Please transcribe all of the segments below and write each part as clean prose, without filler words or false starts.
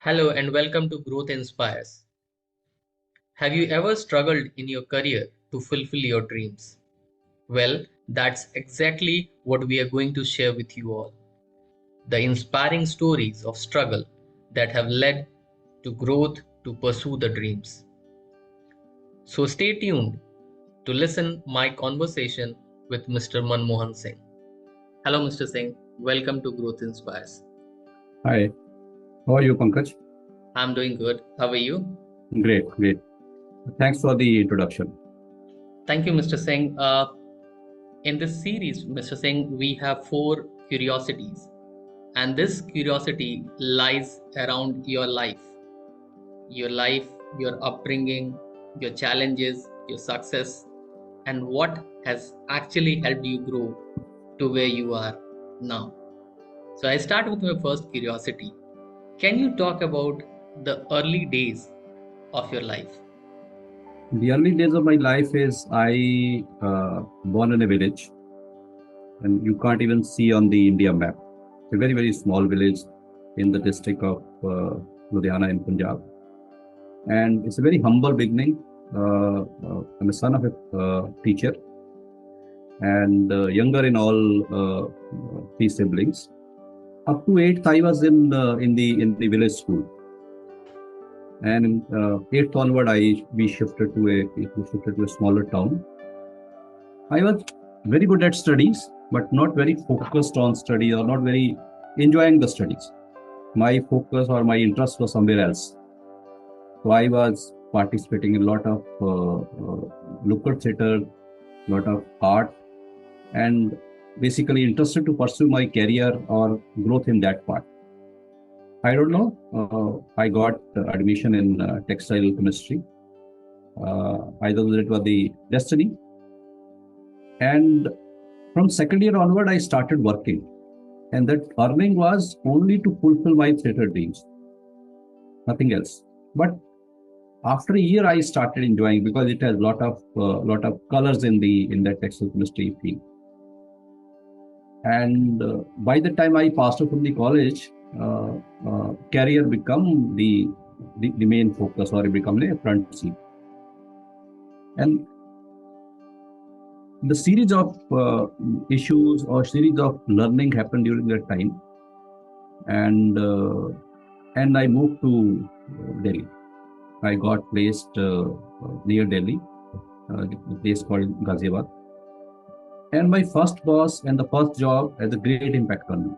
Hello and welcome to Growth Inspires. Have you ever struggled in your career to fulfill your dreams? Well, that's exactly what we are going to share with you all. The inspiring stories of struggle that have led to growth to pursue the dreams. So stay tuned to listen my conversation with Mr. ManMohan Singh. Hello Mr. Singh, welcome to Growth Inspires. Hi, how are you, Pankaj? I'm doing good. How are you? Great, great. Thanks for the introduction. Thank you, Mr. Singh. In this series, Mr. Singh, we have four curiosities, and this curiosity lies around your life, your upbringing, your challenges, your success, and what has actually helped you grow to where you are now. So, I start with my first curiosity. Can you talk about the early days of your life? The early days of my life is I born in a village, and you can't even see on the India map. A very, very small village in the district of Ludhiana in Punjab. And it's a very humble beginning. I'm a son of a teacher and younger in all three siblings. Up to eighth, I was in the village school. And in eighth onward, we shifted to a smaller town. I was very good at studies, but not very focused on study or not very enjoying the studies. My focus or my interest was somewhere else. So I was participating in a lot of local theatre, lot of art, and basically interested to pursue my career or growth in that part. I don't know. I got admission in textile chemistry. Either it was the destiny. And from second year onward, I started working. And that earning was only to fulfill my theatre dreams, nothing else. But after a year, I started enjoying because it has lot of colors in that textile chemistry field. And by the time I passed out from the college, career become the main focus, or it become a front seat. And the series of issues or series of learning happened during that time, and I moved to Delhi. I got placed near Delhi, the place called Ghaziabad. And my first boss and the first job has a great impact on me.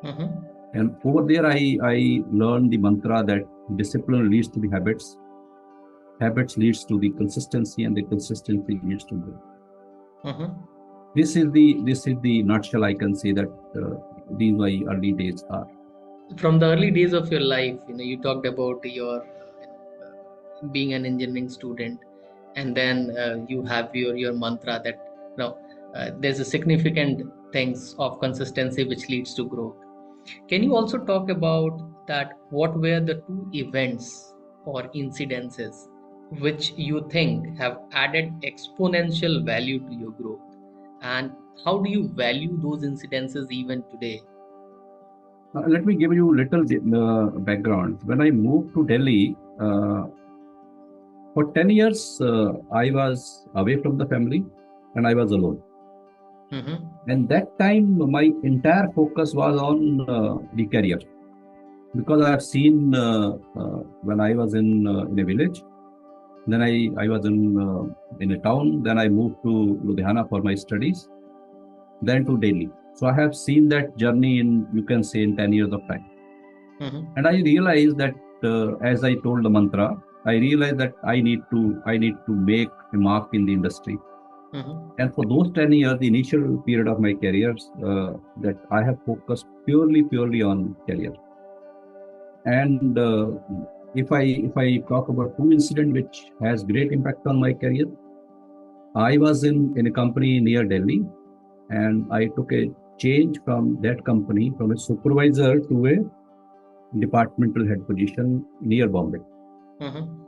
Mm-hmm. And over there, I learned the mantra that discipline leads to the habits, habits leads to the consistency, and the consistency leads to growth. Mm-hmm. This is the nutshell. I can say that these my early days are. From the early days of your life, you talked about your being an engineering student, and then you have your mantra that there's a significant things of consistency which leads to growth. Can you also talk about that? What were the two events or incidences which you think have added exponential value to your growth, and how do you value those incidences even today? Let me give you a little background. When I moved to Delhi, for 10 years, I was away from the family and I was alone. Mm-hmm. And that time, my entire focus was on the career, because I have seen when I was in a village, then I was in a town, then I moved to Ludhiana for my studies, then to Delhi. So I have seen that journey in, you can say, in 10 years of time. Mm-hmm. And I realized that as I told the mantra, I realized that I need to make a mark in the industry. Mm-hmm. And for those 10 years, the initial period of my career, that I have focused purely on career. And if I talk about two incidents which has great impact on my career, I was in a company near Delhi, and I took a change from that company from a supervisor to a departmental head position near Bombay. Mm-hmm.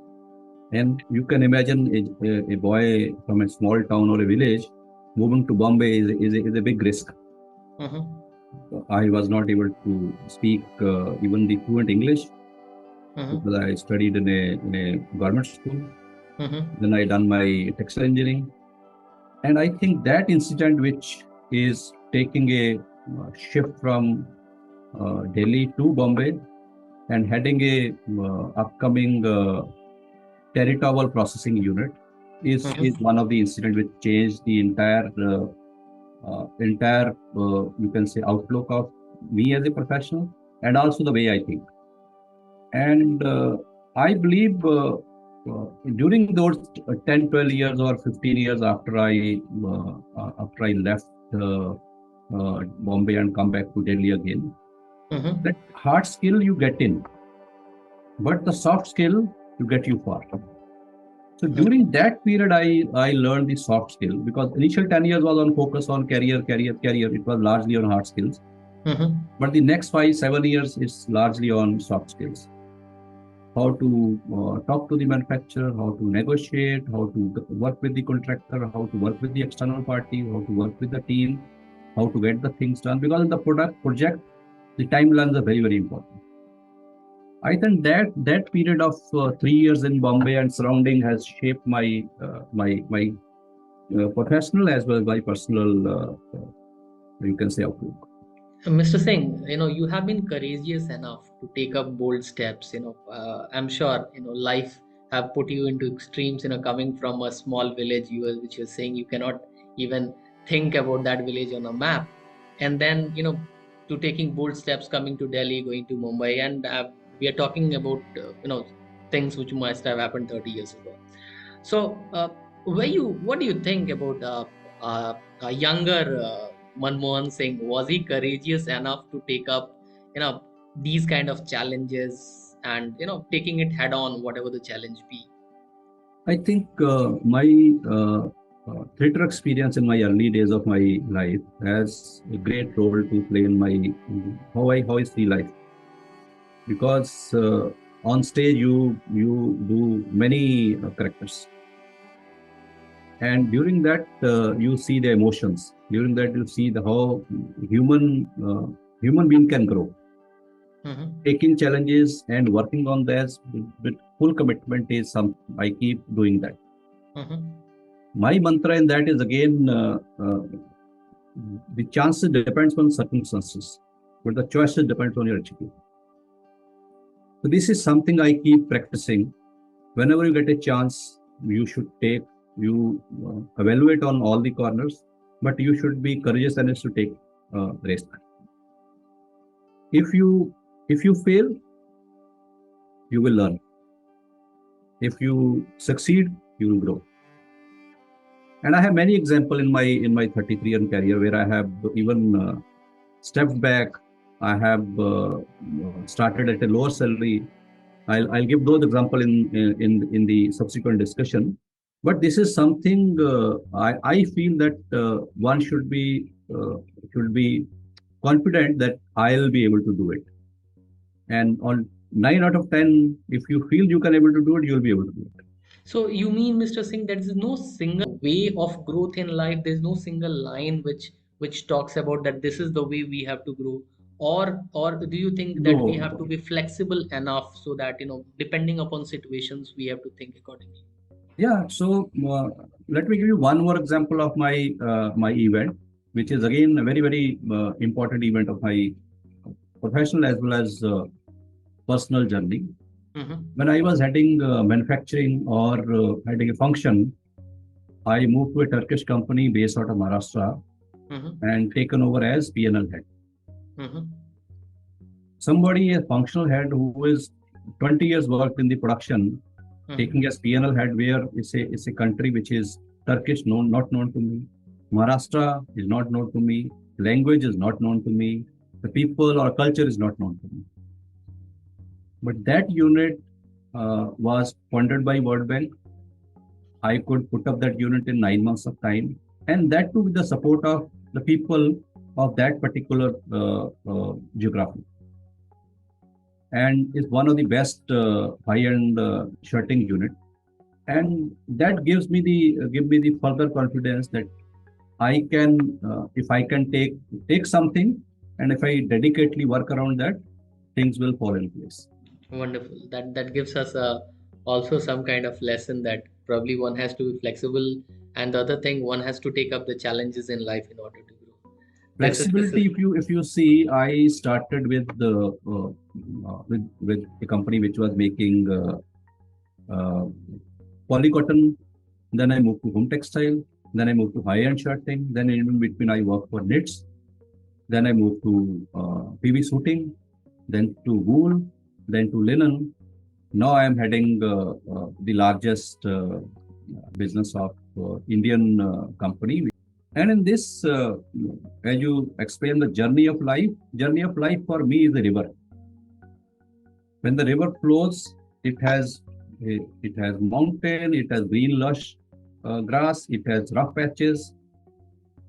And you can imagine a boy from a small town or a village moving to Bombay is a big risk. Mm-hmm. I was not able to speak even the fluent English. Mm-hmm. because I studied in a government school. Mm-hmm. Then I done my textile engineering. And I think that incident, which is taking a shift from Delhi to Bombay and heading a upcoming territorial processing unit, is Mm-hmm. one of the incident which changed the entire you can say outlook of me as a professional, and also the way I think. And I believe during those 10, 12 years or 15 years after I left Bombay and come back to Delhi again, that Mm-hmm. hard skill you get in, but the soft skill you get you far. So during that period, I learned the soft skill, because initial 10 years was on focus on career, career, career. It was largely on hard skills. Mm-hmm. But the next 5, 7 years is largely on soft skills. How to talk to the manufacturer, how to negotiate, how to work with the contractor, how to work with the external party, how to work with the team, how to get the things done. Because in the project, the timelines are very, very important. I think that period of 3 years in Bombay and surrounding has shaped my professional as well as my personal, you can say, outlook. Mr. Singh, you have been courageous enough to take up bold steps. I'm sure, life have put you into extremes, coming from a small village, which you're saying you cannot even think about that village on a map. And then, to taking bold steps, coming to Delhi, going to Mumbai. And we are talking about, things which must have happened 30 years ago. So, what do you think about a younger ManMohan Singh? Was he courageous enough to take up, these kind of challenges and taking it head on, whatever the challenge be? I think my theater experience in my early days of my life has a great role to play in my how I see life. Because on stage you do many characters, and during that you see the emotions. During that you see the how human being can grow, Mm-hmm. taking challenges and working on this with full commitment is something I keep doing that. Mm-hmm. My mantra in that is again the chances depends on circumstances, but the choices depends on your attitude. So this is something I keep practicing. Whenever you get a chance, you should take, you evaluate on all the corners, but you should be courageous enough to take risk. If you fail, you will learn. If you succeed, you will grow. And I have many example in my 33-year career where I have even stepped back. I have started at a lower salary. I'll give those example in the subsequent discussion. But this is something I feel that one should be confident that I'll be able to do it. And on 9 out of 10, if you feel you can able to do it, you'll be able to do it. So you mean, Mr. Singh, there is no single way of growth in life. There's no single line which talks about that this is the way we have to grow, or do you think that we have No, to be flexible enough so that depending upon situations we have to think accordingly? yeah. So let me give you one more example of my event, which is again a very very important event of my professional as well as personal journey. Mm-hmm. When I was heading manufacturing or heading a function, I moved to a Turkish company based out of Maharashtra Mm-hmm. and taken over as P&L head. Mm-hmm. Somebody, a functional head who is 20 years worked in the production, taking Mm-hmm. as P&L head, where it's a country which is Turkish, not known to me. Maharashtra is not known to me. Language is not known to me. The people or culture is not known to me. But that unit was funded by World Bank. I could put up that unit in 9 months of time, and that too with the support of the people of that particular geography. And is one of the best high-end shirting unit, and that give me the further confidence that I can, if I can take something, and if I dedicatedly work around that, things will fall in place. Wonderful. That gives us also some kind of lesson that probably one has to be flexible, and the other thing, one has to take up the challenges in life in order to grow. This is Flexibility, if you see, I started with a company which was making uh, polycotton. Then I moved to home textile. Then I moved to high-end shirting. Then in between, I worked for knits. Then I moved to PV suiting. Then to wool. Then to linen. Now I am heading the largest business of Indian company. And in this, as you explain the journey of life for me is a river. When the river flows, it has mountain, it has green lush grass, it has rough patches.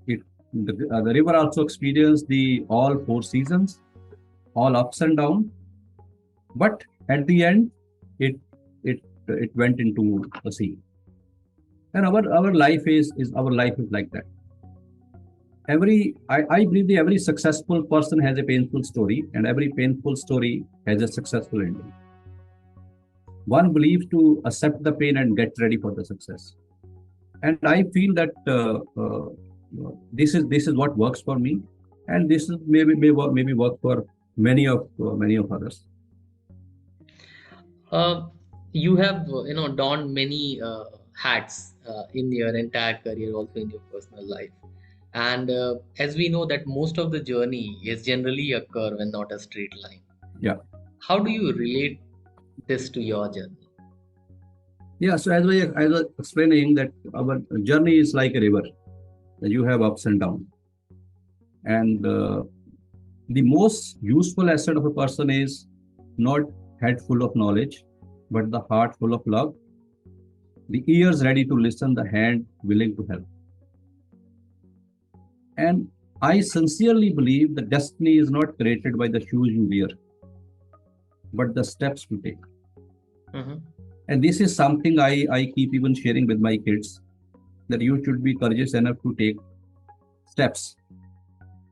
The river also experienced the all four seasons, all ups and downs. But at the end, it it went into the sea. And our life is our life is like that. I believe that every successful person has a painful story, and every painful story has a successful ending. One believes to accept the pain and get ready for the success. And I feel that this is what works for me, and this is maybe work for many of others. uh, you have donned many hats in your entire career, also in your personal life. And as we know that most of the journey is generally a curve and not a straight line. Yeah, How do you relate this to your journey? yeah. So as I was explaining that our journey is like a river. You have ups and downs, and the most useful asset of a person is not head full of knowledge, but the heart full of love, the ears ready to listen, the hand willing to help. And I sincerely believe that destiny is not created by the shoes you wear, but the steps you take. Mm-hmm. And this is something I keep even sharing with my kids, that you should be courageous enough to take steps.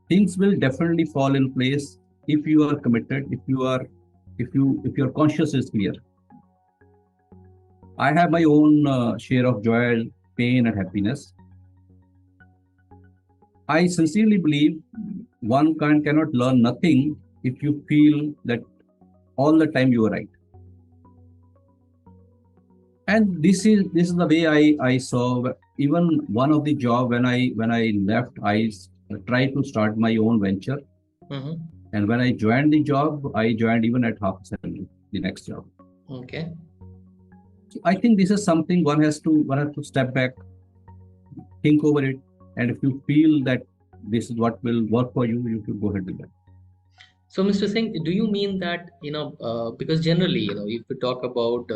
Things will definitely fall in place if you are committed, if your conscience is clear. I have my own share of joy, pain, and happiness. I sincerely believe cannot learn nothing if you feel that all the time you are right. And this is the way I saw. Even one of the job when I left, I tried to start my own venture. Mm-hmm. And when I joined the job, I joined even at half salary, the next job. Okay. So I think this is something one has to step back, think over it, and if you feel that this is what will work for you, you should go ahead with that. So, Mr. Singh, do you mean that, because generally, if we talk about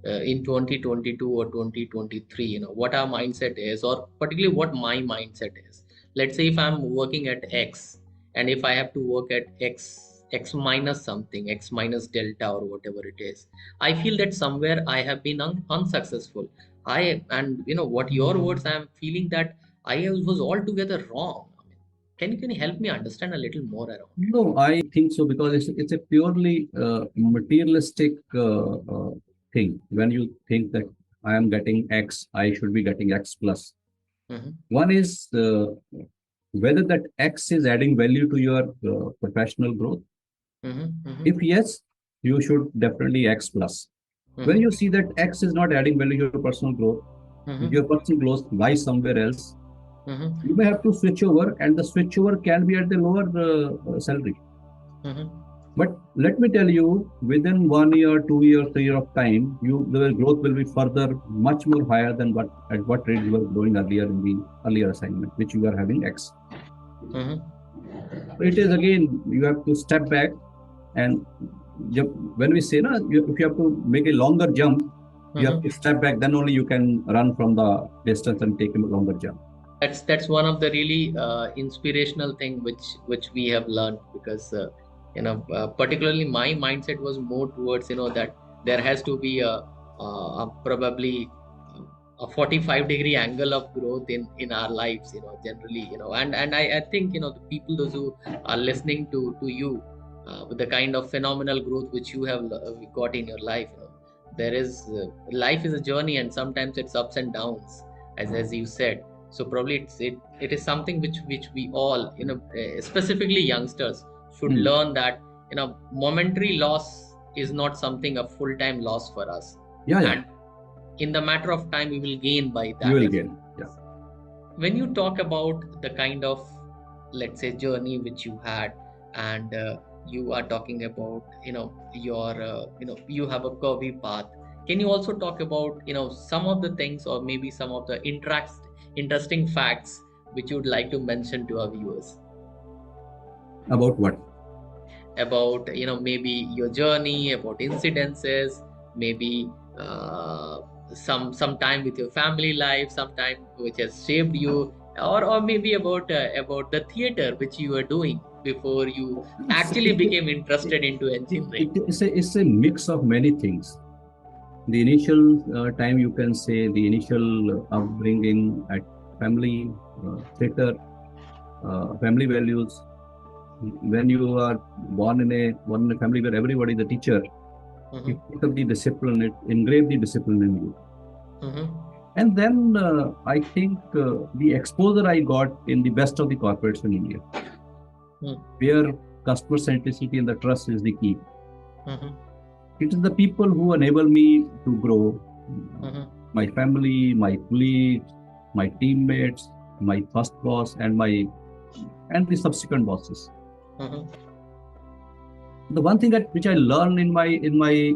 in 2022 or 2023, what our mindset is, or particularly what my mindset is. Let's say if I'm working at X, and if I have to work at X minus something, X minus delta or whatever it is, I feel that somewhere I have been unsuccessful. And what your words, I'm feeling that I was altogether wrong. Can you help me understand a little more around it? No, I think so because it's a purely materialistic thing. When you think that I am getting X, I should be getting X plus. Mm-hmm. One is whether that X is adding value to your professional growth. Mm-hmm. If Mm-hmm. yes, you should definitely X plus. When you Mm-hmm. see that X is not adding value to your Mm-hmm. personal growth lies somewhere else, you Mm-hmm. may have to switch over, and the switch over can be at the lower salary. Mm-hmm. But let me tell you, within 1 year, 2 years, 3 year of time, the growth will be further much more higher than what rate you were growing earlier in the earlier assignment, which you are having X. Mm-hmm. So it is again you have to step back and when we say if you have to make a longer jump, you have to Mm-hmm. step back. Then only you can run from the distance and take a longer jump. That's one of the really inspirational thing which we have learned, because particularly my mindset was more towards that there has to be a probably a 45-degree angle of growth in our lives, generally, and I think the people those who are listening to you, with the kind of phenomenal growth which you have got in your life, there is life is a journey, and sometimes it's ups and downs, as you said. So probably it is something which we all, specifically youngsters, should Hmm. learn, that momentary loss is not something a full time loss for us, Yeah, yeah, and in the matter of time we will gain by you that will get. Yeah. experience. When you talk about the kind of, let's say, journey which you had, and you are talking about, your you have a curvy path, can you also talk about, some of the things, or maybe some of the interesting facts which you would like to mention to our viewers About what? about, maybe your journey, about incidences, maybe uh, some time with your family life, some time which has shaped you, or maybe about the theater which you were doing before you It's, actually it, became it, interested into engineering. it's a mix of many things. The initial time, you can say, the initial upbringing at family, theater, family values. When you are born in a family where everybody is a teacher, you Mm-hmm. pick up the discipline, it engrave the discipline in you. Mm-hmm. And then I think the exposure I got in the best of the corporates in India, where customer centricity and the trust is the key. Mm-hmm. It is the people who enable me to grow. Mm-hmm. My family, my colleagues, my teammates, my first boss, and the subsequent bosses. Mm-hmm. The one thing that which I learned in my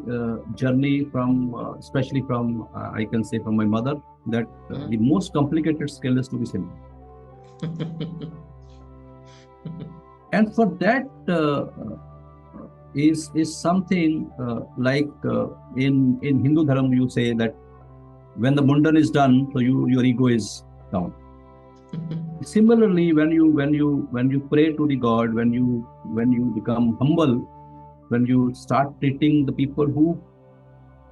journey from, especially from, I can say, from my mother, that the most complicated skill is to be simple. Mm-hmm. And for that is something like in Hindu Dharma, you say that when the mundan is done, so your ego is down. Similarly, when you pray to the God, when you become humble, when you start treating the people who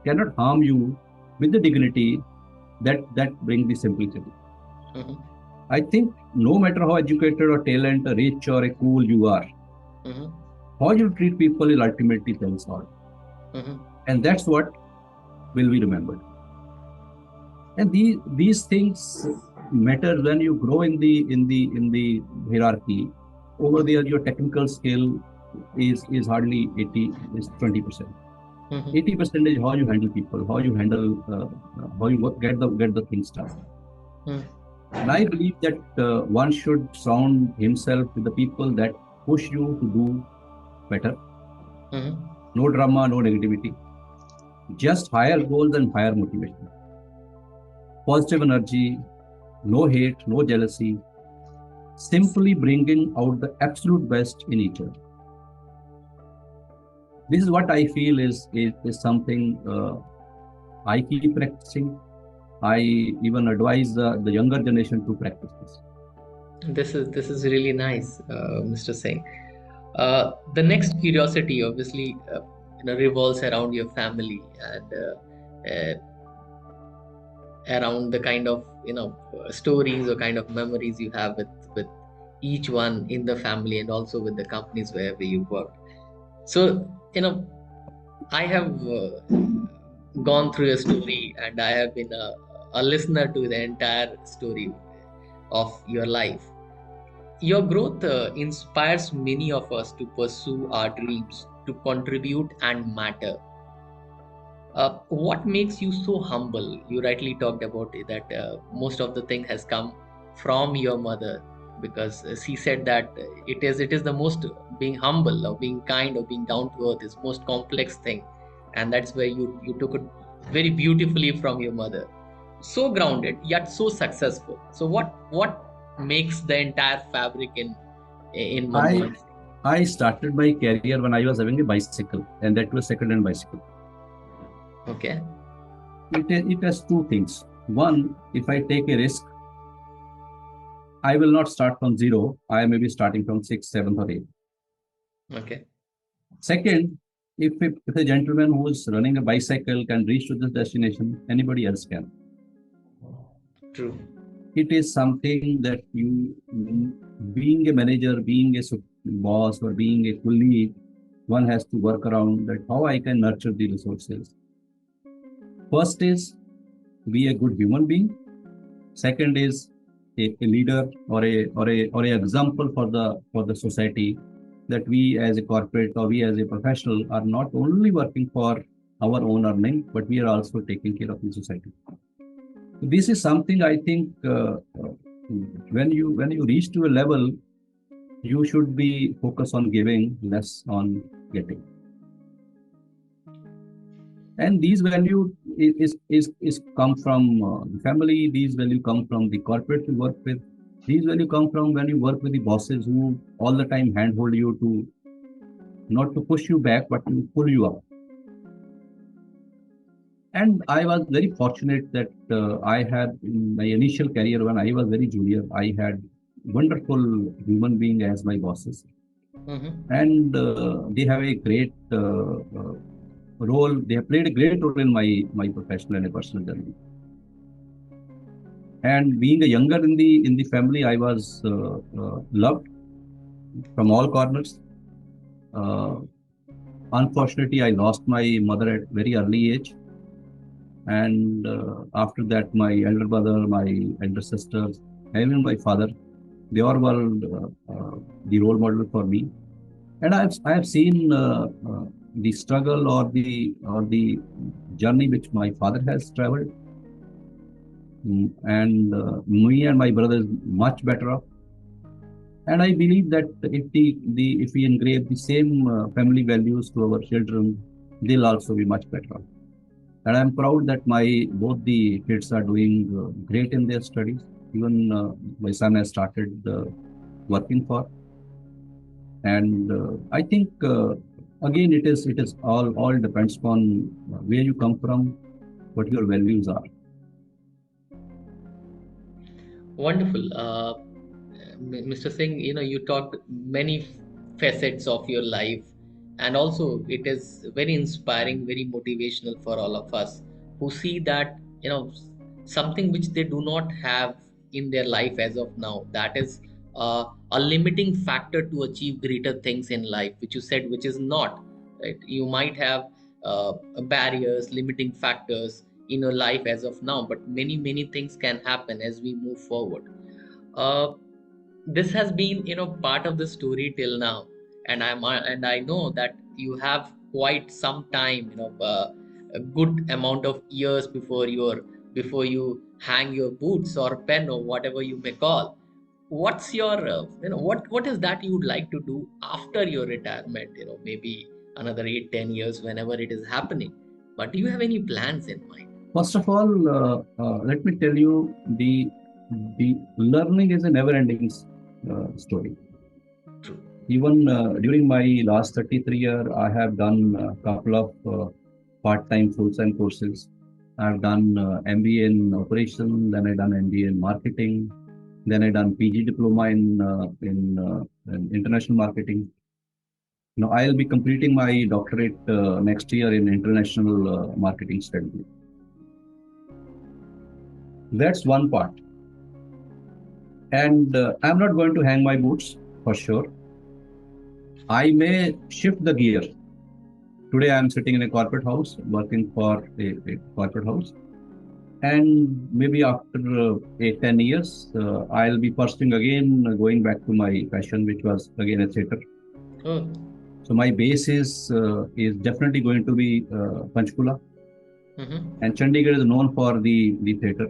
cannot harm you with the dignity, that brings the simplicity. Mm-hmm. I think no matter how educated or talent, rich or cool you are, Mm-hmm. how you treat people is ultimately tells all, Mm-hmm. and that's what will be remembered. And these things matter when you grow in the hierarchy. Over there, your technical skill is hardly 80, is 20%. Mm-hmm. 80% is how you handle people, how you handle, how you get the things done. Mm-hmm. And I believe that one should surround himself with the people that push you to do better. Mm-hmm. No drama, no negativity, just higher goals and higher motivation. Positive energy, no hate, no jealousy, simply bringing out the absolute best in each other. This is what I feel is something I keep practicing. I even advise the younger generation to practice this. This is really nice, Mr. Singh. The next curiosity, obviously, revolves around your family, and around the kind of, stories or kind of memories you have with each one in the family, and also with the companies wherever you work. So, I have gone through a story, and I have been a listener to the entire story of your life. Your growth inspires many of us to pursue our dreams, to contribute and matter. What makes you so humble? You rightly talked about it, that most of the thing has come from your mother, because she said that it is the most, being humble or being kind or being down to earth is most complex thing, and that's where you took it very beautifully from your mother. So grounded yet so successful. So what makes the entire fabric in I ManMohan Singh? I started my career when I was having a bicycle, and that was second-hand bicycle. Okay. It has two things. One, if I take a risk, I will not start from zero. I may be starting from sixth, seventh, or eighth. Okay. Second, if a gentleman who is running a bicycle can reach to this destination, anybody else can. True. It is something that being a manager, being a boss, or being a colleague, one has to work around that how I can nurture the resources. First is be a good human being. Second is a leader or a example for the society, that we as a corporate or we as a professional are not only working for our own earning, but we are also taking care of the society. This is something I think when you reach to a level, you should be focused on giving, less on getting. And these value is come from the family. These value come from the corporate you work with. These value come from when you work with the bosses who all the time handhold you to not to push you back, but to pull you up. And I was very fortunate that I had in my initial career when I was very junior, I had wonderful human being as my bosses, and they have a great role. They have played a great role in my professional and personal journey. And being a younger in the family, I was loved from all corners. Uh, Unfortunately, I lost my mother at very early age, and after that, my elder brother, my elder sisters, even my father, they all were the role model for me. And I have seen the struggle or the journey which my father has traveled. And me and my brother is much better off. And I believe that if we engrave the same family values to our children, they'll also be much better off. And I'm proud that my both the kids are doing great in their studies. Even my son has started working for. And I think again it is all depends upon where you come from, what your values are. Wonderful. Mr. Singh, you talked many facets of your life, and also it is very inspiring, very motivational for all of us who see that, something which they do not have in their life as of now. That is a limiting factor to achieve greater things in life, which you said, which is not, right? You might have barriers, limiting factors in your life as of now, but many things can happen as we move forward. uh, this has been, part of the story till now, and I know that you have quite some time, a good amount of years before you hang your boots or pen or whatever you may call. What's your what is that you would like to do after your retirement? Maybe another 8-10 years, whenever it is happening, but do you have any plans in mind? First of all, let me tell you, the learning is a never-ending story. True. Even during my last 33 year, I have done a couple of part-time, full-time courses. I've done MBA in operation, then I done MBA in marketing, then I done PG diploma in international marketing. Now I'll be completing my doctorate next year in international marketing strategy. That's one part. And I'm not going to hang my boots for sure. I may shift the gear. Today I'm sitting in a corporate house, working for a corporate house. And maybe after 8-10 years, I'll be pursuing again, going back to my passion, which was again a theater. Oh. So my base is definitely going to be Panchkula. And Chandigarh is known for the theater.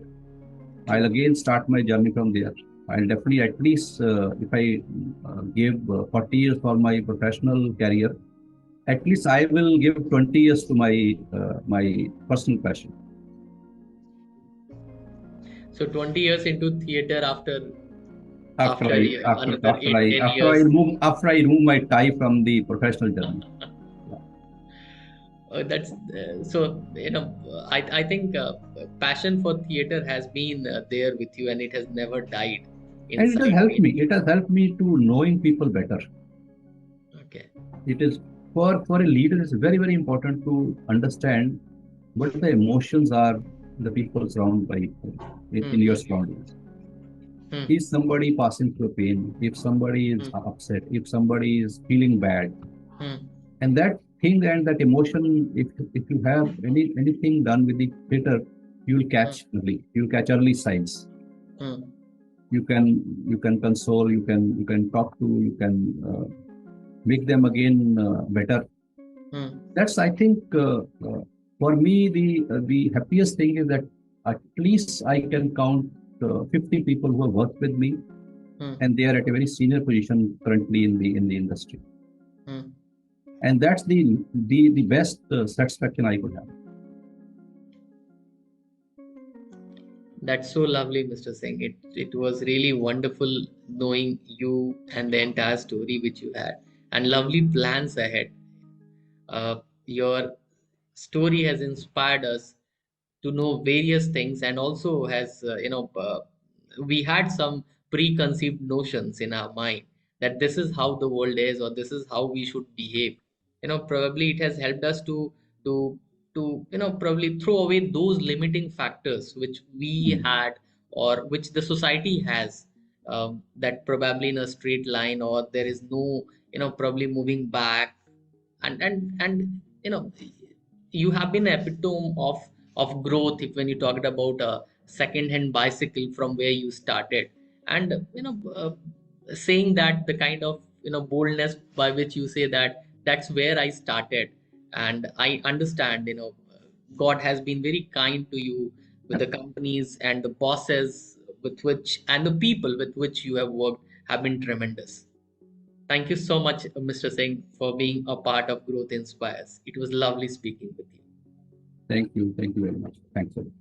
I'll again start my journey from there. I'll definitely, at least if I give 40 years for my professional career, at least I will give 20 years to my personal passion. So 20 years into theater after After I after another after eight I ten after I years. remove my tie from the professional journey. That's so, I think passion for theater has been there with you, and it has never died And it has inside helped me. me. It has helped me to knowing people better. Okay. It is for a leader, it's very important to understand what the emotions are the people surrounded by in your surroundings. Is somebody passing through pain? If somebody is upset, if somebody is feeling bad, And that thing and that emotion, if you have anything done with the theater, you'll mm, catch early. You'll catch early signs. mm, You can console. You can talk to. You can make them again better. mm, That's, I think, for me, the happiest thing is that at least I can count 50 people who have worked with me, mm, and they are at a very senior position currently in the industry. mm. And that's the best satisfaction I could have. That's so lovely, Mr. Singh. It was really wonderful knowing you and the entire story which you had, and lovely plans ahead. Your story has inspired us to know various things, and also has we had some preconceived notions in our mind that this is how the world is, or this is how we should behave. Probably it has helped us to probably throw away those limiting factors which we Mm. had, or which the society has, that probably in a straight line, or there is no probably moving back. And you have been epitome of growth, if when you talked about a second hand bicycle from where you started. And saying that, the kind of boldness by which you say that that's where I started. And I understand, God has been very kind to you with the companies and the bosses with which, and the people with which you have worked, have been tremendous. Thank you so much, Mr. Singh, for being a part of Growth Inspires. It was lovely speaking with you. Thank you. Thank you very much. Thanks a lot.